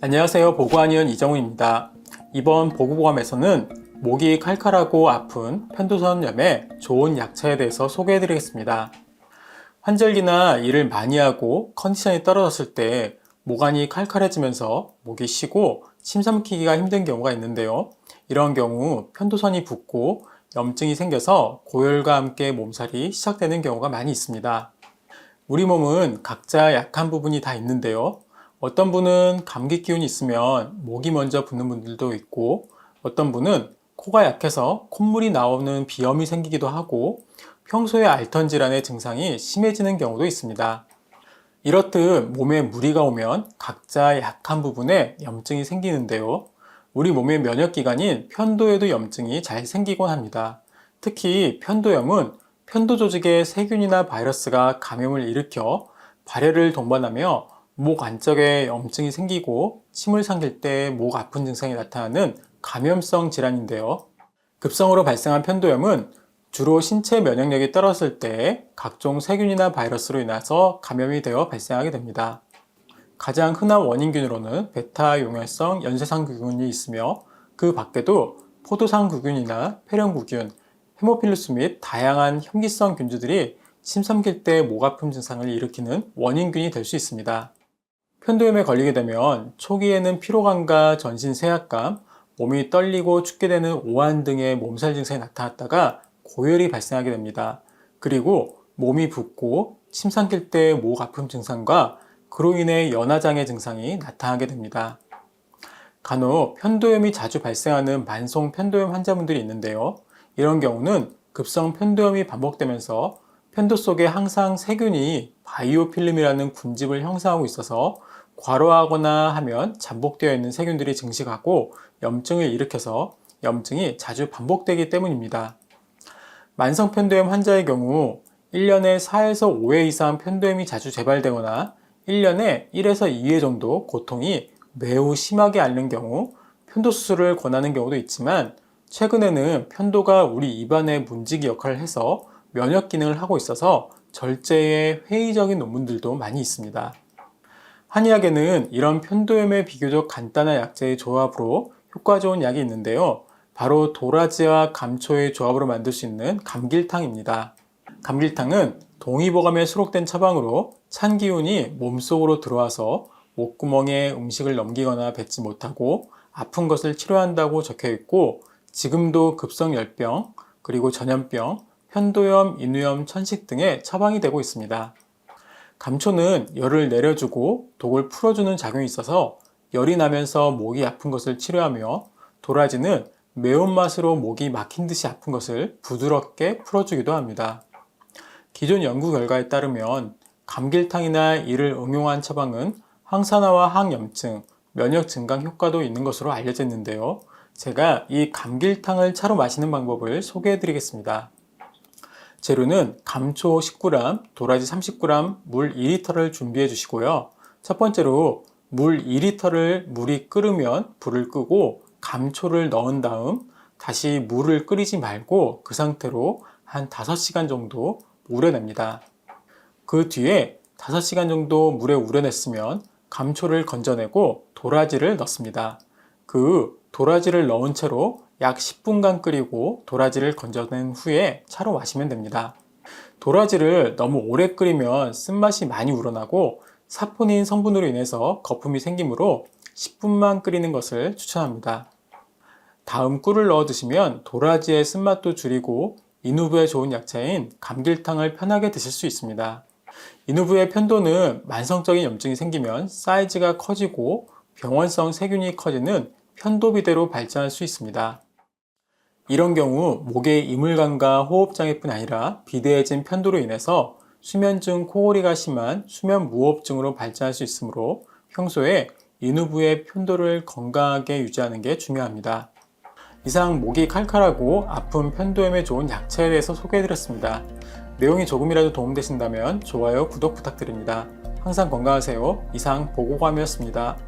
안녕하세요. 보고한의원 이정우입니다. 이번 보고감에서는 목이 칼칼하고 아픈 편도선염에 좋은 약차에 대해서 소개해드리겠습니다. 환절기나 일을 많이 하고 컨디션이 떨어졌을 때 목안이 칼칼해지면서 목이 쉬고 침 삼키기가 힘든 경우가 있는데요. 이런 경우 편도선이 붓고 염증이 생겨서 고열과 함께 몸살이 시작되는 경우가 많이 있습니다. 우리 몸은 각자 약한 부분이 다 있는데요. 어떤 분은 감기 기운이 있으면 목이 먼저 붓는 분들도 있고, 어떤 분은 코가 약해서 콧물이 나오는 비염이 생기기도 하고, 평소에 앓던 질환의 증상이 심해지는 경우도 있습니다. 이렇듯 몸에 무리가 오면 각자 약한 부분에 염증이 생기는데요. 우리 몸의 면역기관인 편도에도 염증이 잘 생기곤 합니다. 특히 편도염은 편도 조직에 세균이나 바이러스가 감염을 일으켜 발열을 동반하며 목 안쪽에 염증이 생기고 침을 삼킬 때 목 아픈 증상이 나타나는 감염성 질환인데요. 급성으로 발생한 편도염은 주로 신체 면역력이 떨어졌을 때 각종 세균이나 바이러스로 인해서 감염이 되어 발생하게 됩니다. 가장 흔한 원인균으로는 베타 용혈성 연쇄상구균이 있으며 그 밖에도 포도상구균이나 폐렴구균, 헤모필루스 및 다양한 현기성 균주들이 침 삼킬 때 목 아픈 증상을 일으키는 원인균이 될 수 있습니다. 편도염에 걸리게 되면 초기에는 피로감과 전신 세약감, 몸이 떨리고 춥게 되는 오한 등의 몸살 증상이 나타났다가 고열이 발생하게 됩니다. 그리고 몸이 붓고 침 삼킬 때 목 아픔 증상과 그로 인해 연화장애 증상이 나타나게 됩니다. 간혹 편도염이 자주 발생하는 만성 편도염 환자분들이 있는데요. 이런 경우는 급성 편도염이 반복되면서 편도 속에 항상 세균이 바이오필름이라는 군집을 형성하고 있어서 과로하거나 하면 잠복되어 있는 세균들이 증식하고 염증을 일으켜서 염증이 자주 반복되기 때문입니다. 만성 편도염 환자의 경우 1년에 4에서 5회 이상 편도염이 자주 재발되거나 1년에 1에서 2회 정도 고통이 매우 심하게 앓는 경우 편도 수술을 권하는 경우도 있지만, 최근에는 편도가 우리 입안의 문지기 역할을 해서 면역 기능을 하고 있어서 절제에 회의적인 논문들도 많이 있습니다. 한의학에는 이런 편도염에 비교적 간단한 약재의 조합으로 효과 좋은 약이 있는데요. 바로 도라지와 감초의 조합으로 만들 수 있는 감길탕입니다. 감길탕은 동의보감에 수록된 처방으로 찬 기운이 몸속으로 들어와서 목구멍에 음식을 넘기거나 뱉지 못하고 아픈 것을 치료한다고 적혀 있고, 지금도 급성열병, 그리고 전염병, 편도염, 인후염, 천식 등에 처방이 되고 있습니다. 감초는 열을 내려주고 독을 풀어주는 작용이 있어서 열이 나면서 목이 아픈 것을 치료하며, 도라지는 매운맛으로 목이 막힌 듯이 아픈 것을 부드럽게 풀어주기도 합니다. 기존 연구 결과에 따르면 감길탕이나 이를 응용한 처방은 항산화와 항염증, 면역 증강 효과도 있는 것으로 알려져 있는데요. 제가 이 감길탕을 차로 마시는 방법을 소개해 드리겠습니다. 재료는 감초 10g, 도라지 30g, 물 2리터를 준비해 주시고요. 첫 번째로 물 2리터를 물이 끓으면 불을 끄고 감초를 넣은 다음 다시 물을 끓이지 말고 그 상태로 한 5시간 정도 우려냅니다. 그 뒤에 5시간 정도 물에 우려냈으면 감초를 건져내고 도라지를 넣습니다. 그 도라지를 넣은 채로 약 10분간 끓이고 도라지를 건져낸 후에 차로 마시면 됩니다. 도라지를 너무 오래 끓이면 쓴맛이 많이 우러나고 사포닌 성분으로 인해서 거품이 생기므로 10분만 끓이는 것을 추천합니다. 다음 꿀을 넣어 드시면 도라지의 쓴맛도 줄이고 인후부에 좋은 약차인 감길탕을 편하게 드실 수 있습니다. 인후부의 편도는 만성적인 염증이 생기면 사이즈가 커지고 병원성 세균이 커지는 편도비대로 발전할 수 있습니다. 이런 경우 목의 이물감과 호흡장애뿐 아니라 비대해진 편도로 인해서 수면증, 코골이가 심한 수면무호흡증으로 발전할 수 있으므로 평소에 인후부의 편도를 건강하게 유지하는 게 중요합니다. 이상 목이 칼칼하고 아픈 편도염에 좋은 약차에 대해서 소개해드렸습니다. 내용이 조금이라도 도움되신다면 좋아요, 구독 부탁드립니다. 항상 건강하세요. 이상 보고감이었습니다.